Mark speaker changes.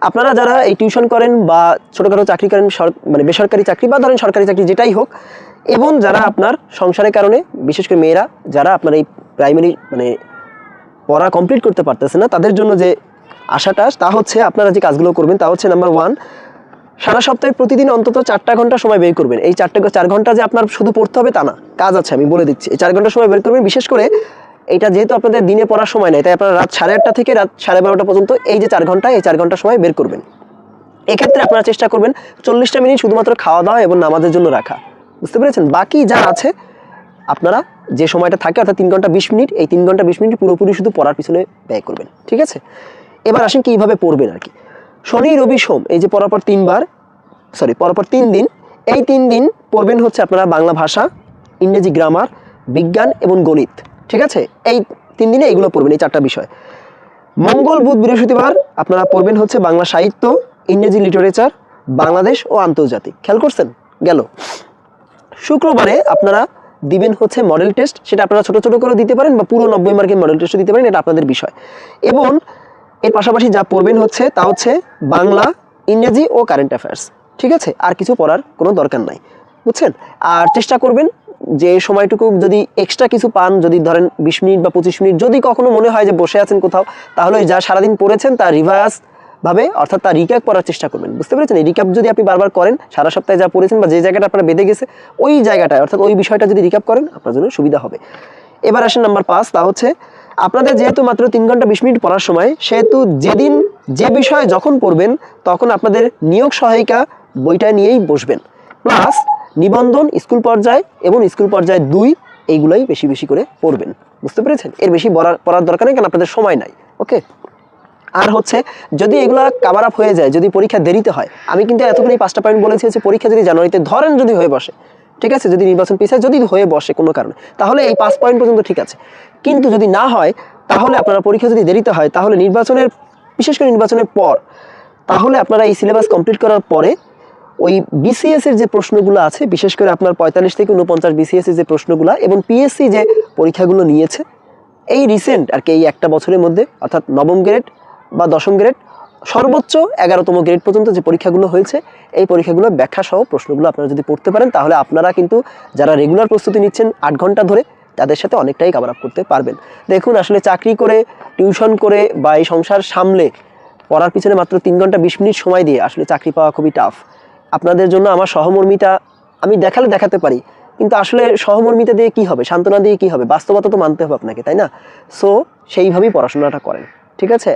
Speaker 1: আপনারা যারা এই টিউশন করেন বা ছোটোখাটো চাকরি করেন, মানে বেসরকারি চাকরি বা ধরেন সরকারি চাকরি যেটাই হোক, এবং যারা আপনার সংসারের কারণে বিশেষ করে মেয়েরা যারা আপনার এই প্রাইমারি মানে পড়া কমপ্লিট করতে পারতেছে না, তাদের জন্য যে আশাটা তা হচ্ছে আপনারা যে কাজগুলো করবেন তা হচ্ছে নাম্বার 1, সারা সপ্তাহে প্রতিদিন অন্তত 4টা ঘন্টা সময় বের করবেন। এই 4 ঘন্টা যে আপনার শুধু পড়তে হবে তা না, কাজ আছে, আমি বলে দিচ্ছি। এই 4 ঘন্টা সময় বের করবেন। বিশেষ করে এটা যেহেতু আপনাদের দিনে পড়ার সময় নেই, তাই আপনারা রাত 8:30 থেকে রাত 12:30 পর্যন্ত এই যে 4 ঘন্টা, এই 4 ঘন্টা সময় বের করবেন। এক্ষেত্রে আপনারা চেষ্টা করবেন 40টা মিনিট শুধুমাত্র খাওয়া দাওয়া এবং নামাজের জন্য রাখা। বুঝতে পেরেছেন? বাকি যা আছে আপনারা যে সময়টা থাকে অর্থাৎ 3 ঘন্টা 20 মিনিট, এই 3 ঘন্টা 20 মিনিট পুরোপুরি শুধু পড়ার পিছনে ব্যয় করবেন। ঠিক আছে? এবার আসেন কীভাবে পড়বেন আর কি। শনি রবি সোম এই যে পরপর 3 দিন, এই 3 দিন পড়বেন হচ্ছে আপনারা বাংলা ভাষা, ইংরেজি গ্রামার, বিজ্ঞান এবং গণিত। ঠিক আছে? এই 3 দিনে এইগুলো পড়বেন, এই 4টা বিষয়। মঙ্গল বুধ বৃহস্পতিবার আপনারা পড়বেন হচ্ছে বাংলা সাহিত্য, ইংরেজি লিটারেচার, বাংলাদেশ ও আন্তর্জাতিক। খেয়াল করছেন? গেল। শুক্রবারে আপনারা দিবেন হচ্ছে মডেল টেস্ট, সেটা আপনারা ছোট ছোট করে দিতে পারেন বা পুরো 90 মার্কের মডেল টেস্ট দিতে পারেন, এটা আপনাদের বিষয়। এবং এর পাশাপাশি যা পড়বেন হচ্ছে তা হচ্ছে বাংলা, ইংরেজি ও কারেন্ট অ্যাফেয়ার্স। ঠিক আছে? আর কিছু পড়ার কোনো দরকার নাই। বুঝছেন? আর চেষ্টা করবেন যে সময়টুকু যদি এক্সট্রা কিছু পান, যদি ধরেন 20 মিনিট বা 25 মিনিট যদি কখনো মনে হয় যে বসে আছেন কোথাও, তাহলে যা সারাদিন পড়েছেন তা রিভার্স ভাবে অর্থাৎ তার রিক্যাপ করার চেষ্টা করবেন। বুঝতে পেরেছেন? এই রিক্যাপ যদি আপনি বারবার করেন, সারা সপ্তাহে যা পড়েছেন বা যে জায়গাটা আপনার বেঁধে গেছে ওই জায়গাটায় অর্থাৎ ওই বিষয়টা যদি রিক্যাপ করেন আপনার জন্য সুবিধা হবে। এবার আসেন নাম্বার 5, তা হচ্ছে আপনাদের যেহেতু মাত্র 3 ঘন্টা 20 মিনিট পড়ার সময়, সেহেতু যেদিন যে বিষয়ে যখন পড়বেন তখন আপনাদের নিয়োগ সহায়িকা বইটা নিয়েই বসবেন, প্লাস নিবন্ধন স্কুল পর্যায়ে এবং স্কুল পর্যায়ে 2 এইগুলোই বেশি বেশি করে পড়বেন। বুঝতে পেরেছেন? এর বেশি পড়ার দরকার নেই, কারণ আপনাদের সময় নাই। ওকে? আর হচ্ছে যদি এগুলা কাভার আপ হয়ে যায়, যদি পরীক্ষা দেরিতে হয়, আমি কিন্তু এতক্ষণ এই 5টা পয়েন্ট বলেছি হচ্ছে পরীক্ষা যদি জানুয়ারিতে ধরেন যদি হয়ে বসে, ঠিক আছে, যদি নির্বাচন পিছায় যদি হয়ে বসে কোনো কারণে, তাহলে এই 5 পয়েন্ট পর্যন্ত ঠিক আছে। কিন্তু যদি না হয়, তাহলে আপনারা পরীক্ষা যদি দেরিতে হয়, তাহলে নির্বাচনের বিশেষ করে নির্বাচনের পর, তাহলে আপনারা এই সিলেবাস কমপ্লিট করার পরে ওই বিসিএস এর যে প্রশ্নগুলো আছে, বিশেষ করে আপনার 45 থেকে 49 বিসিএস এর যে প্রশ্নগুলো এবং পিএসসি যে পরীক্ষাগুলো নিয়েছে এই রিসেন্ট আর কি, এই একটা বছরের মধ্যে অর্থাৎ 9ম গ্রেড বা 10ম গ্রেড সর্বোচ্চ 11তম গ্রেড পর্যন্ত যে পরীক্ষাগুলো হয়েছে, এই পরীক্ষাগুলোর ব্যাখ্যা সহ প্রশ্নগুলো আপনারা যদি পড়তে পারেন, তাহলে আপনারা কিন্তু যারা রেগুলার প্রস্তুতি নিচ্ছেন 8 ঘন্টা ধরে, তাদের সাথে অনেকটাই কাভার আপ করতে পারবেন। দেখুন আসলে চাকরি করে, টিউশন করে বা এই সংসার সামলে পড়ার পিছনে মাত্র 3 ঘন্টা 20 মিনিট সময় দিয়ে আসলে চাকরি পাওয়া খুবই টাফ। আপনাদের জন্য আমার সহমর্মিতা আমি দেখাতে পারি, কিন্তু আসলে সহমর্মিতা দিয়ে কি হবে, সান্ত্বনা দিয়ে কি হবে, বাস্তবতা তো মানতে হবে আপনাকে, তাই না? সো সেইভাবেই পড়াশোনাটা করেন। ঠিক আছে?